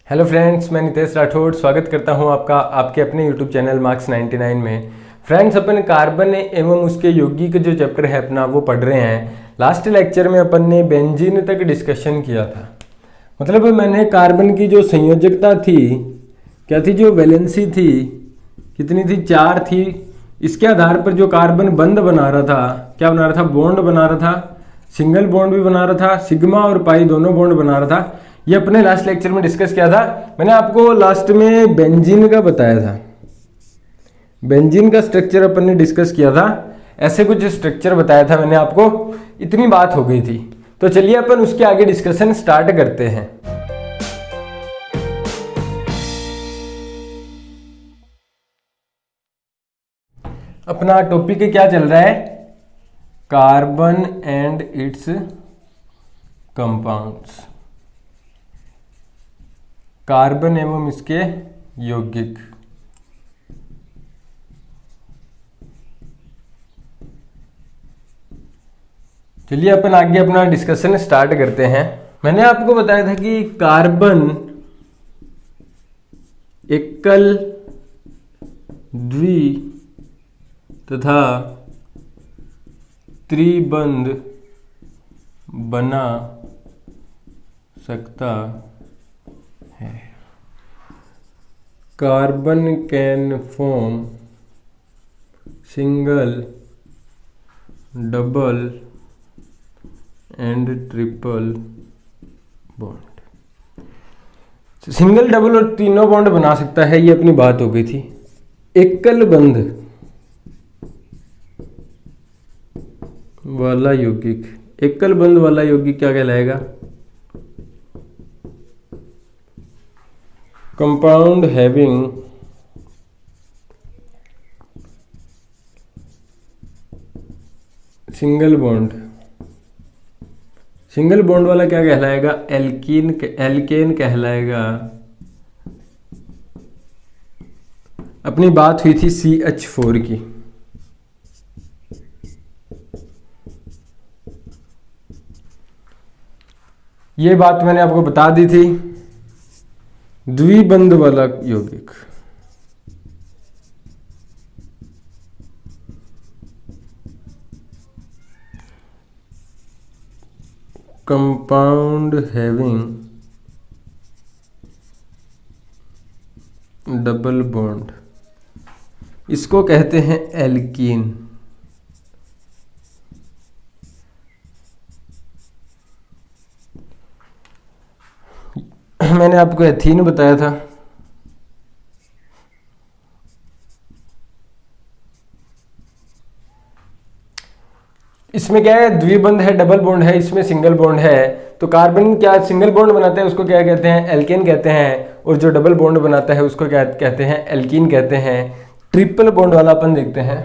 Hello friends, मैं नितेश राठौड़ स्वागत करता हूं आपका आपके अपने यूट्यूब चैनल मार्क्स 99 में। फ्रेंड्स, अपन कार्बन एवं उसके यौगिक जो चैप्टर है अपना वो पढ़ रहे हैं। लास्ट लेक्चर में अपन ने बेंजीन तक डिस्कशन किया था। मतलब मैंने कार्बन की जो संयोजकता थी, क्या थी, जो वैलेंसी थी, कितनी थी, 4 थी। इसके आधार पर जो कार्बन बंध बना रहा था, क्या बना रहा था, बॉन्ड बना रहा था, सिंगल बॉन्ड भी बना रहा था, सिग्मा और पाई दोनों बॉन्ड बना रहा था। ये अपने लास्ट लेक्चर में डिस्कस किया था। मैंने आपको लास्ट में बेंजीन का बताया था, बेंजीन का स्ट्रक्चर अपन ने डिस्कस किया था। ऐसे कुछ स्ट्रक्चर बताया था मैंने आपको, इतनी बात हो गई थी। तो चलिए अपन उसके आगे डिस्कशन स्टार्ट करते हैं। अपना टॉपिक क्या चल रहा है, carbon and it's compounds, carbon एवं इसके यौगिक। चलिए अपन आगे अपना डिस्कशन स्टार्ट करते हैं। मैंने आपको बताया था कि कार्बन एकल, द्वि तथा त्रिबंध बना सकता है। Carbon can form single, double and triple bond. Single, double और तीनों बॉन्ड बना सकता है, ये अपनी बात हो गई थी। एकल बंध वाला यौगिक, एकल बंध वाला यौगिक क्या कहलाएगा, compound having single bond. Single bond वाला क्या कहलाएगा, एल्कीन, एल्केन कहलाएगा। अपनी बात हुई थी CH4 की। ये बात मैंने आपको बता दी थी। द्विबंध वाला यौगिक, कंपाउंड हैविंग डबल बॉन्ड, इसको कहते हैं एल्कीन। मैंने आपको एथीन बताया था। इसमें क्या है, द्विबंध है, डबल बॉन्ड है, इसमें सिंगल बॉन्ड है। तो कार्बन क्या सिंगल बॉन्ड बनाता है उसको क्या कहते हैं, एल्केन कहते हैं। और जो डबल बॉन्ड बनाता है उसको क्या कहते हैं, एल्कीन कहते हैं। ट्रिपल बॉन्ड वाला अपन देखते हैं,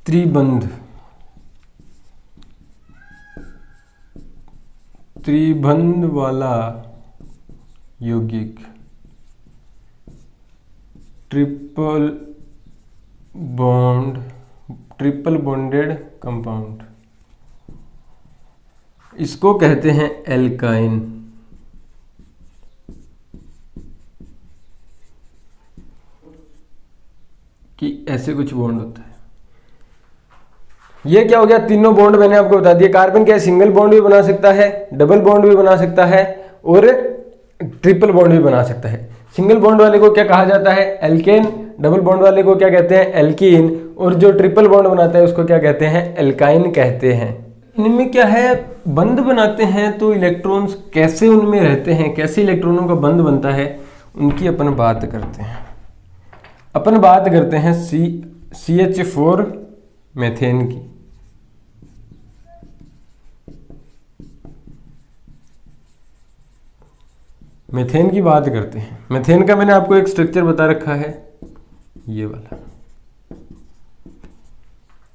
त्रिबंध, त्रिबंध वाला यौगिक, triple bond, triple bonded compound, इसको कहते हैं एल्काइन। कि ऐसे कुछ बॉन्ड होता है। ये क्या हो गया, तीनों बॉन्ड मैंने आपको बता दिया। कार्बन क्या है, सिंगल बॉन्ड भी बना सकता है, डबल बॉन्ड भी बना सकता है और ट्रिपल बॉन्ड भी बना सकता है। सिंगल बॉन्ड वाले को क्या कहा जाता है, एल्केन। डबल बॉन्ड वाले को क्या कहते हैं, एल्कीन। और जो ट्रिपल बॉन्ड बनाता है उसको क्या कहते हैं, एल्काइन कहते हैं। इनमें क्या है, बंध बनाते हैं तो इलेक्ट्रॉन्स कैसे उनमें रहते हैं, कैसे इलेक्ट्रॉनों का बंध बनता है, उनकी अपन बात करते हैं। अपन बात करते हैं CH4 मेथेन की। मेथेन की बात करते हैं। मेथेन का मैंने आपको एक स्ट्रक्चर बता रखा है, ये वाला।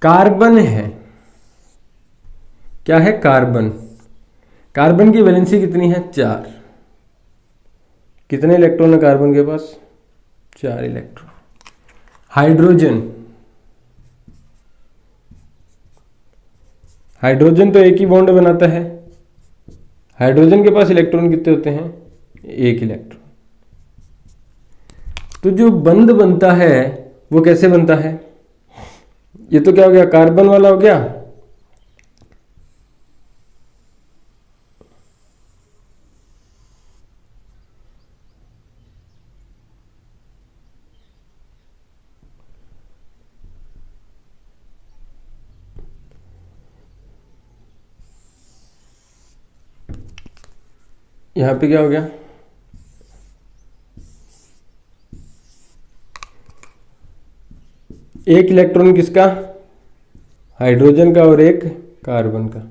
कार्बन है, क्या है, कार्बन। कार्बन की वैलेंसी कितनी है, 4। कितने इलेक्ट्रॉन है कार्बन के पास, 4 इलेक्ट्रॉन। हाइड्रोजन, हाइड्रोजन तो एक ही बॉन्ड बनाता है, हाइड्रोजन के पास इलेक्ट्रॉन कितने होते हैं? एक इलेक्ट्रॉन। तो जो बंध बनता है वो कैसे बनता है? ये तो क्या हो गया, कार्बन वाला हो गया। यहां पे क्या हो गया, एक इलेक्ट्रॉन किसका? हाइड्रोजन का और एक कार्बन का।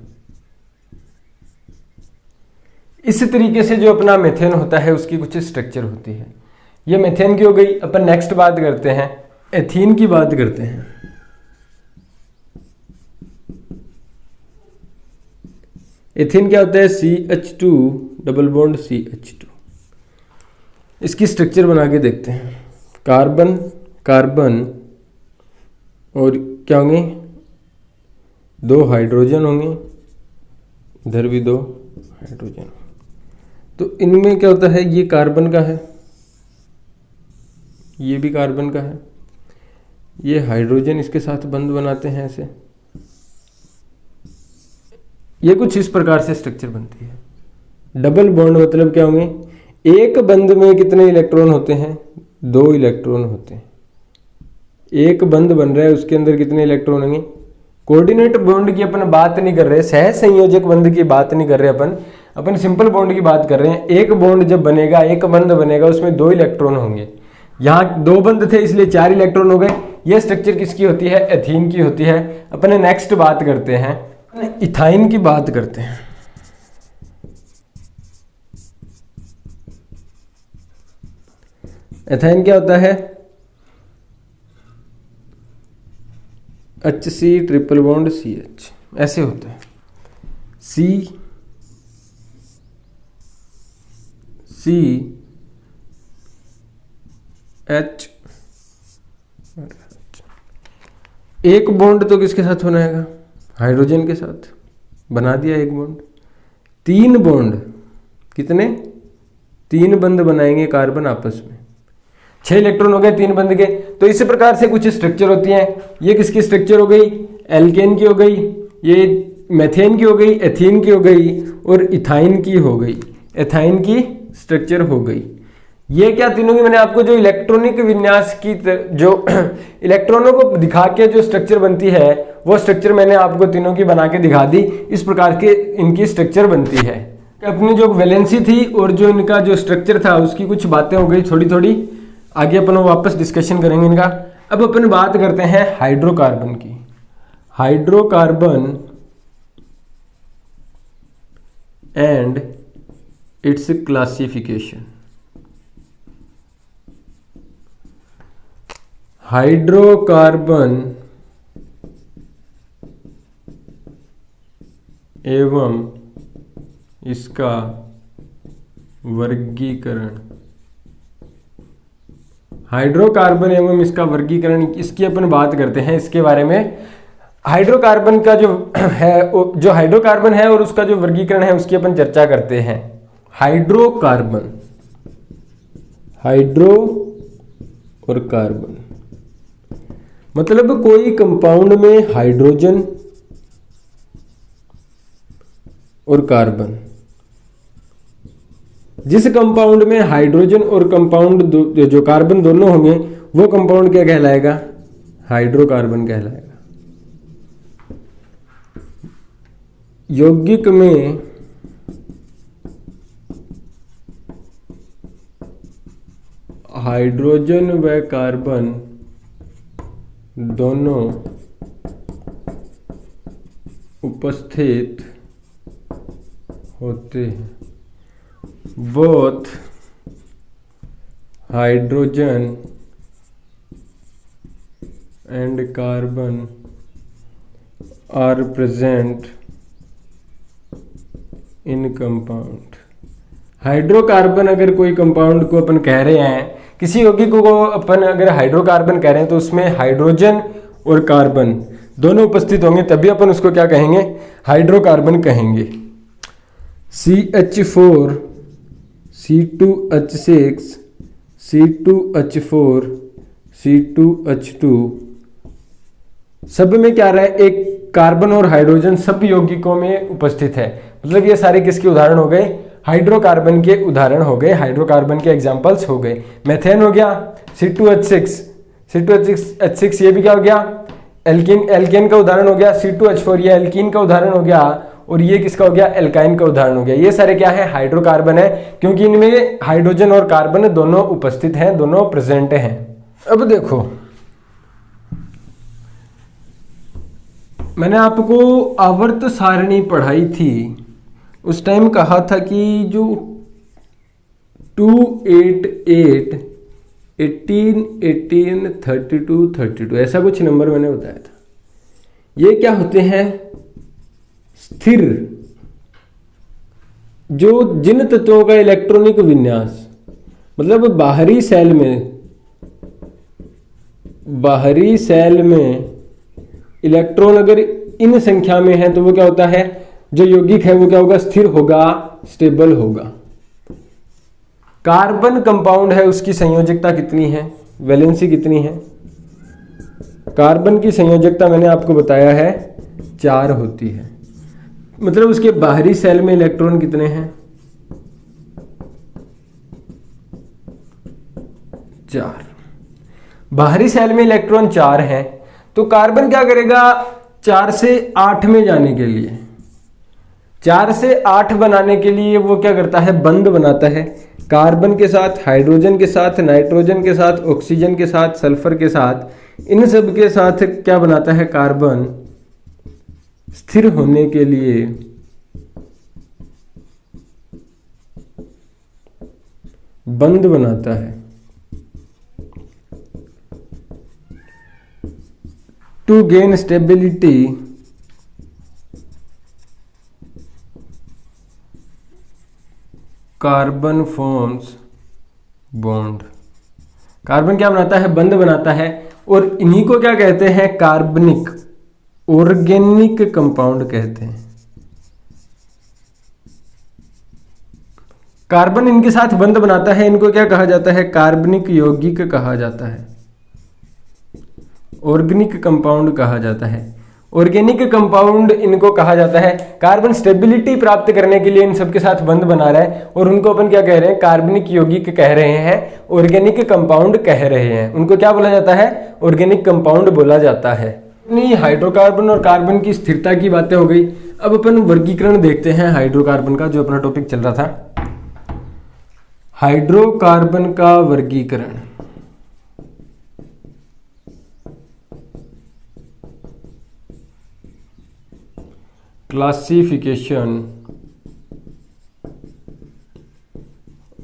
इस तरीके से जो अपना मेथेन होता है उसकी कुछ स्ट्रक्चर होती है। ये मेथेन की हो गई। अपन नेक्स्ट बात करते हैं, एथीन की बात करते हैं। एथीन क्या होता है? CH2 double bond CH2। इसकी स्ट्रक्चर बना के देखते हैं। कार्बन कार्बन और क्या होंगे? दो हाइड्रोजन होंगे, इधर भी दो हाइड्रोजन। तो इनमें क्या होता है, ये कार्बन का है, ये भी कार्बन का है, ये हाइड्रोजन इसके साथ बंध बनाते हैं ऐसे। ये कुछ इस प्रकार से स्ट्रक्चर बनती है। डबल बॉन्ड मतलब क्या होंगे? एक बंध में कितने इलेक्ट्रॉन होते हैं? दो इलेक्ट्रॉन होते हैं। एक बंध बन रहा है, उसके अंदर कितने इलेक्ट्रॉन होंगे? कोऑर्डिनेट बॉन्ड की अपन बात नहीं कर रहे, सह संयोजक बंध की बात नहीं कर रहे, अपन सिंपल बॉन्ड की बात कर रहे हैं। एक बॉन्ड जब बनेगा, एक बंध बनेगा, उसमें दो इलेक्ट्रॉन होंगे। यहाँ दो बंध थे इसलिए चार इलेक्ट्रॉन हो गए। यह स्ट्रक्चर किसकी होती है? एथीन की होती है। अपने नेक्स्ट बात करते हैं, इथाइन की बात करते हैं। एथाइन क्या होता है? HC ट्रिपल बॉन्ड CH ऐसे होता है। C H एक बॉन्ड तो किसके साथ होना है? हाइड्रोजन के साथ। बना दिया एक बॉन्ड। तीन बॉन्ड, कितने? तीन बंध बनाएंगे कार्बन आपस में। 6 इलेक्ट्रॉन हो गए तीन बंध के। तो इस प्रकार से कुछ स्ट्रक्चर होती हैं। ये किसकी स्ट्रक्चर हो गई? एल्केन की हो गई, ये मेथेन की हो गई, एथीन की हो गई और इथाइन की हो गई। एथाइन की स्ट्रक्चर हो गई। ये क्या तीनों की मैंने आपको जो इलेक्ट्रॉनिक विन्यास की जो इलेक्ट्रॉनों को दिखा के जो स्ट्रक्चर बनती है वो स्ट्रक्चर मैंने आपको तीनों की बना के दिखा दी। इस प्रकार के इनकी स्ट्रक्चर बनती है। अपनी जो वैलेंसी थी और जो इनका जो स्ट्रक्चर था उसकी कुछ बातें हो गई थोड़ी थोड़ी। आगे अपन वापस डिस्कशन करेंगे इनका। अब अपन बात करते हैं हाइड्रोकार्बन की। Hydrocarbon and it's classification. Hydrocarbon एवं इसका वर्गीकरण। हाइड्रोकार्बन एवं इसका वर्गीकरण, इसकी अपन बात करते हैं इसके बारे में। हाइड्रोकार्बन का जो है, जो हाइड्रोकार्बन है और उसका जो वर्गीकरण है उसकी अपन चर्चा करते हैं। हाइड्रोकार्बन, हाइड्रो और कार्बन मतलब कोई कंपाउंड में हाइड्रोजन और कार्बन। जिस कंपाउंड में हाइड्रोजन और कंपाउंड जो कार्बन दोनों होंगे वो कंपाउंड क्या कहलाएगा? हाइड्रोकार्बन कहलाएगा। यौगिक में हाइड्रोजन व कार्बन दोनों उपस्थित होते हैं। Both hydrogen and carbon are present in compound. Hydrocarbon अगर कोई कंपाउंड को अपन कह रहे हैं, किसी यौगिक को अपन अगर हाइड्रोकार्बन कह रहे हैं तो उसमें हाइड्रोजन और कार्बन दोनों उपस्थित होंगे, तभी अपन उसको क्या कहेंगे? हाइड्रोकार्बन कहेंगे। CH4 C2H6 C2H4 C2H2 सब में क्या रहा है, एक कार्बन और हाइड्रोजन सब यौगिकों में उपस्थित है। मतलब ये सारे किसके उदाहरण हो गए, हाइड्रोकार्बन के उदाहरण हो गए, हाइड्रोकार्बन के एग्जांपल्स हो गए। मेथेन हो गया C2H6 ये भी क्या हो गया, एल्केन का उदाहरण हो गया। C2H4 ये एल्कीन का उदाहरण हो गया, और ये किसका हो गया, एल्काइन का उदाहरण हो गया। ये सारे क्या है, हाइड्रोकार्बन है, क्योंकि इनमें हाइड्रोजन और कार्बन दोनों उपस्थित हैं, दोनों प्रेजेंट हैं। अब देखो, मैंने आपको आवर्त सारणी पढ़ाई थी, उस टाइम कहा था कि जो 288 18 18 32 32 ऐसा कुछ नंबर मैंने बताया था। ये क्या होते हैं, स्थिर, जो जिन तत्वों का इलेक्ट्रॉनिक विन्यास, मतलब बाहरी सेल में इलेक्ट्रॉन अगर इन संख्या में है तो वो क्या होता है, जो यौगिक है वो क्या होगा, स्थिर होगा, स्टेबल होगा। कार्बन कंपाउंड है, उसकी संयोजकता कितनी है, वैलेंसी कितनी है। कार्बन की संयोजकता मैंने आपको बताया है 4 होती है। मतलब उसके बाहरी सेल में इलेक्ट्रॉन कितने हैं, 4। बाहरी सेल में इलेक्ट्रॉन 4 हैं, तो कार्बन क्या करेगा, 4 से 8 में जाने के लिए, 4 से 8 बनाने के लिए वो क्या करता है, बंध बनाता है। कार्बन के साथ, हाइड्रोजन के साथ, नाइट्रोजन के साथ, ऑक्सीजन के साथ, सल्फर के साथ, इन सब के साथ क्या बनाता है, कार्बन स्थिर होने के लिए बंध बनाता है। To gain stability carbon forms bond. Carbon क्या बनाता है, बंध बनाता है, और इन्हीं को क्या कहते हैं, कार्बनिक ऑर्गेनिक कंपाउंड कहते हैं। कार्बन इनके साथ बंध बनाता है, इनको क्या कहा जाता है, कार्बनिक यौगिक कहा जाता है, ऑर्गेनिक कंपाउंड कहा जाता है। ऑर्गेनिक कंपाउंड इनको कहा जाता है। कार्बन स्टेबिलिटी प्राप्त करने के लिए इन सबके साथ बंध बना रहा है, और उनको अपन क्या कह रहे हैं, कार्बनिक यौगिक कह रहे हैं, ऑर्गेनिक कंपाउंड कह रहे हैं। उनको क्या बोला जाता है, ऑर्गेनिक कंपाउंड बोला जाता है। नहीं, हाइड्रोकार्बन और कार्बन की स्थिरता की बातें हो गई। अब अपन वर्गीकरण देखते हैं हाइड्रोकार्बन का, जो अपना टॉपिक चल रहा था, हाइड्रोकार्बन का वर्गीकरण। क्लासिफिकेशन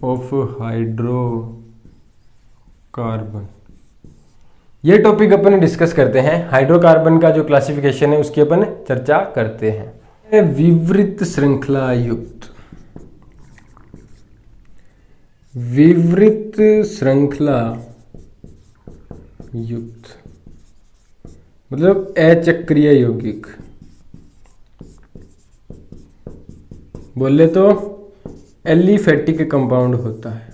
ऑफ हाइड्रोकार्बन, ये टॉपिक अपन डिस्कस करते हैं। हाइड्रोकार्बन का जो क्लासिफिकेशन है उसकी अपन चर्चा करते हैं। विवृत श्रृंखला युक्त, विवृत श्रृंखला युक्त मतलब अचक्रीय यौगिक, बोले तो एलिफेटिक कंपाउंड होता है।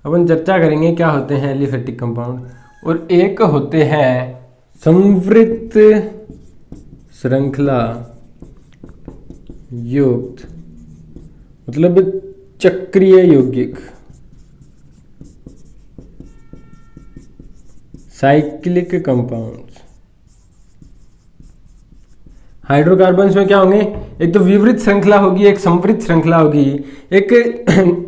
अपन चर्चा करेंगे क्या होते हैं एलिफेटिक कंपाउंड। और एक होते हैं संवृत श्रृंखला युक्त मतलब चक्रीय यौगिक, साइक्लिक कंपाउंड्स। हाइड्रोकार्बन्स में क्या होंगे, एक तो विवृत श्रृंखला होगी, एक संवृत श्रृंखला होगी, एक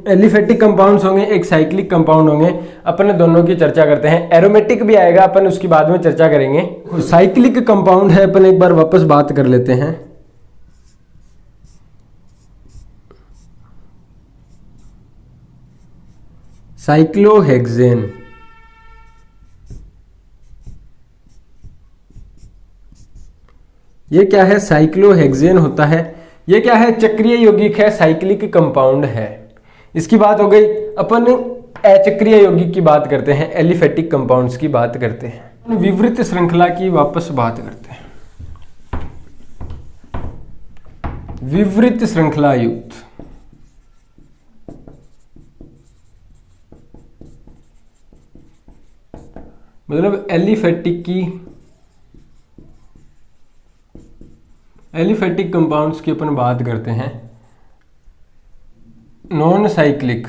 एलिफेटिक कंपाउंड्स होंगे, एक साइक्लिक कंपाउंड होंगे। अपन दोनों की चर्चा करते हैं। एरोमेटिक भी आएगा, अपन उसकी बाद में चर्चा करेंगे। साइक्लिक कंपाउंड है, अपन एक बार वापस बात कर लेते हैं। साइक्लोहेक्सेन, ये क्या है, साइक्लोहेक्सेन होता है। ये क्या है, चक्रीय यौगिक है, साइक्लिक कंपाउंड है। इसकी बात हो गई। अपन अचक्रीय यौगिक की बात करते हैं, एलिफेटिक कंपाउंड्स की बात करते हैं, विवृत श्रृंखला की वापस बात करते हैं। विवृत श्रृंखला युक्त, मतलब एलिफेटिक कंपाउंड्स की अपन बात करते हैं, नॉन साइक्लिक,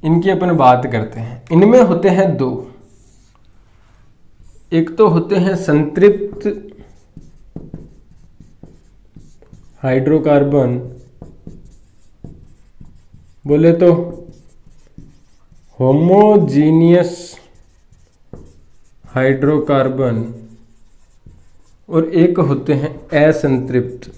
इनकी अपन बात करते हैं। इनमें होते हैं दो, एक तो होते हैं संतृप्त हाइड्रोकार्बन, बोले तो होमोजीनियस हाइड्रोकार्बन, और एक होते हैं असंतृप्त।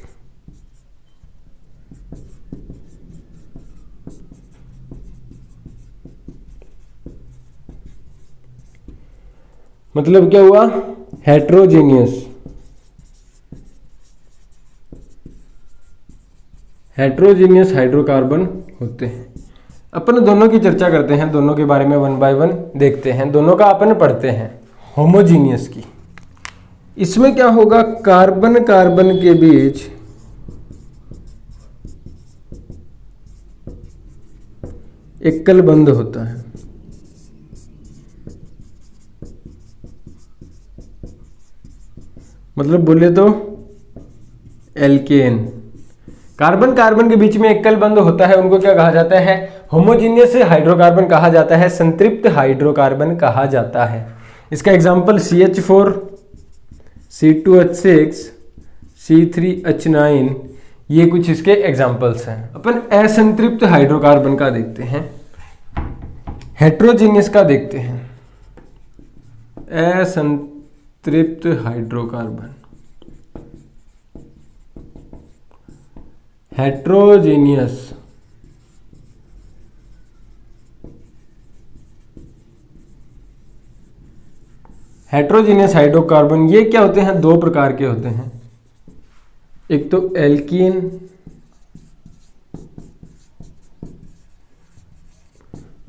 मतलब क्या हुआ, हेट्रोजीनियस हाइड्रोकार्बन होते हैं। अपन दोनों की चर्चा करते हैं, दोनों के बारे में वन बाय वन देखते हैं, दोनों का अपन पढ़ते हैं। होमोजीनियस की, इसमें क्या होगा, कार्बन कार्बन के बीच एकल बंध होता है, मतलब बोले तो एल्केन। कार्बन कार्बन के बीच में एकल बंध होता है, उनको क्या कहा जाता है, होमोजीनियस हाइड्रोकार्बन कहा जाता है, संतृप्त हाइड्रोकार्बन कहा जाता है। इसका एग्जांपल CH4, C2H6, C3H9, ये कुछ इसके एग्जांपल्स हैं। अपन असंतृप्त हाइड्रोकार्बन का देखते हैं, हेट्रोजीनियस का देखते हैं। असंतृप्त हाइड्रोकार्बन, हेट्रोजीनियस, हेट्रोजीनियस हाइड्रोकार्बन ये क्या होते हैं, दो प्रकार के होते हैं, एक तो एल्कीन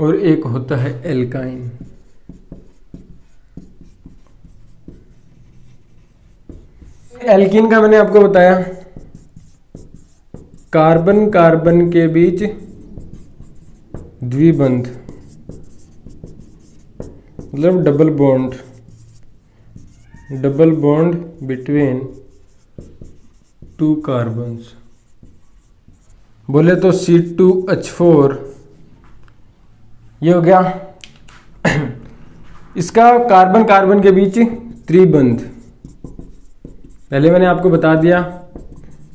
और एक होता है एल्काइन। एल्कीन का मैंने आपको बताया, कार्बन कार्बन के बीच द्विबंध, मतलब double bond between two carbons, बोले तो C2H4 ये हो गया। इसका कार्बन कार्बन के बीच त्रिबंध, पहले मैंने आपको बता दिया,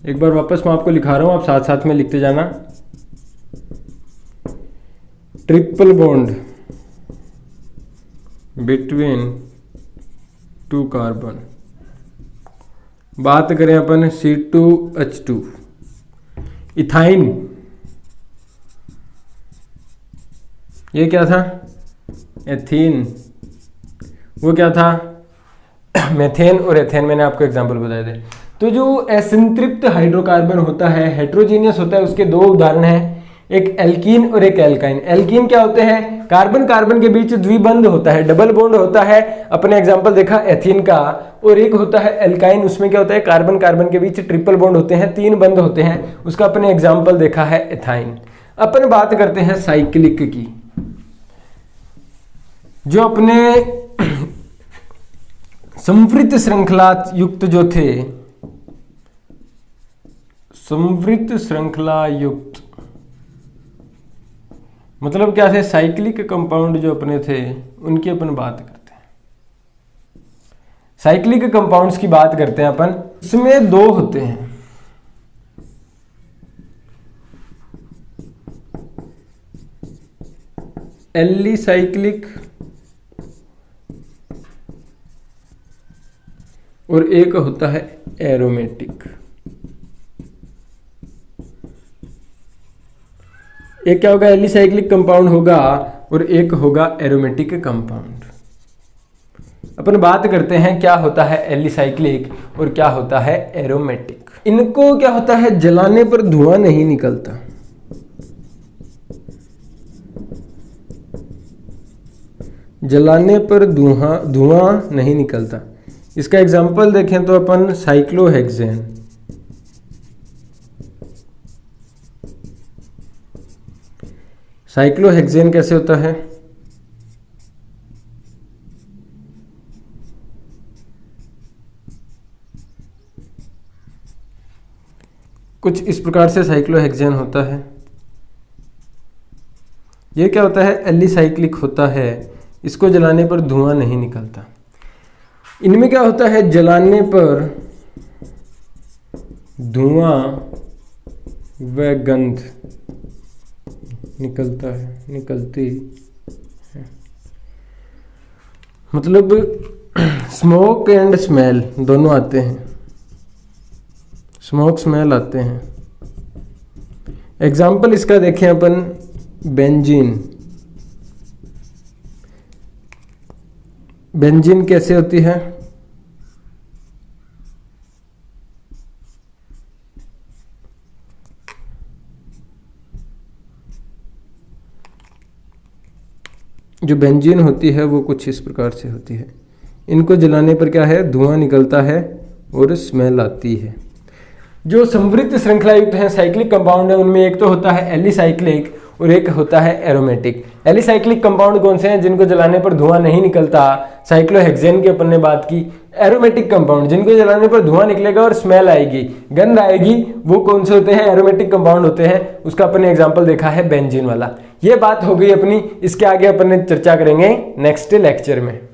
एक बार वापस मैं आपको लिखा रहा हूं, आप साथ साथ में लिखते जाना। Triple bond between two carbon. बात करें अपन C2H2, इथाइन, ये क्या था, एथीन, वो क्या था, मेथेन और एथेन, मैंने आपको एग्जांपल बताए थे। तो जो असंतृप्त हाइड्रोकार्बन होता है, हेट्रोजीनियस होता है, उसके दो उदाहरण हैं, एक एल्कीन और एक एल्काइन। एल्कीन क्या होते हैं, कार्बन कार्बन के बीच द्विबंध होता है, डबल बॉन्ड होता है, अपने एग्जांपल देखा एथीन का। और एक होता है एल्काइन, उसमें क्या होता है, कार्बन कार्बन के बीच ट्रिपल बॉन्ड होते हैं, तीन बंध होते हैं, उसका अपने एग्जांपल देखा है एथाइन। अपन बात करते हैं साइक्लिक की, जो अपने संवृत श्रृंखला युक्त जो थे, संवृत श्रृंखला युक्त मतलब क्या थे, साइक्लिक कंपाउंड जो अपने थे, उनकी अपन बात करते हैं। साइक्लिक कंपाउंड्स की बात करते हैं अपन, इसमें दो होते हैं, एलिसाइक्लिक और एक होता है एरोमेटिक। एक क्या होगा, एलिसाइक्लिक कंपाउंड होगा और एक होगा एरोमेटिक कंपाउंड। अपन बात करते हैं क्या होता है एलिसाइक्लिक और क्या होता है एरोमेटिक। इनको क्या होता है, जलाने पर धुआं नहीं निकलता, जलाने पर धुआं नहीं निकलता। इसका एग्जाम्पल देखें तो अपन साइक्लोहेक्सेन, साइक्लोहेक्सेन कैसे होता है? कुछ इस प्रकार से साइक्लोहेक्सेन होता है। ये क्या होता है? एलिसाइक्लिक होता है। इसको जलाने पर धुआं नहीं निकलता। इनमें क्या होता है? जलाने पर धुआं व गंध निकलती है। मतलब स्मोक एंड स्मेल दोनों आते हैं। स्मोक स्मेल आते हैं। एग्जाम्पल इसका देखें अपन, बेंजीन। बेंजीन कैसे होती है? जो बेंजीन होती है वो कुछ इस प्रकार से होती है। इनको जलाने पर क्या है? धुआं निकलता है और स्मेल आती है। जो समवृत्त श्रृंखला युक्त है साइक्लिक कंपाउंड है, उनमें एक तो होता है एलिसाइक्लिक और एक होता है एरोमेटिक। एलिसाइक्लिक कंपाउंड कौन से हैं? जिनको जलाने पर धुआं नहीं निकलता। साइक्लोहेक्सेन की अपन ने बात की। एरोमेटिक कंपाउंड जिनको जलाने पर धुआं निकलेगा और स्मेल आएगी, गंध आएगी, वो कौन से होते हैं? एरोमेटिक कंपाउंड होते हैं। उसका अपन ने एग्जाम्पल देखा है बेंजीन वाला। ये बात हो गई अपनी। इसके आगे अपन ने चर्चा करेंगे नेक्स्ट लेक्चर में।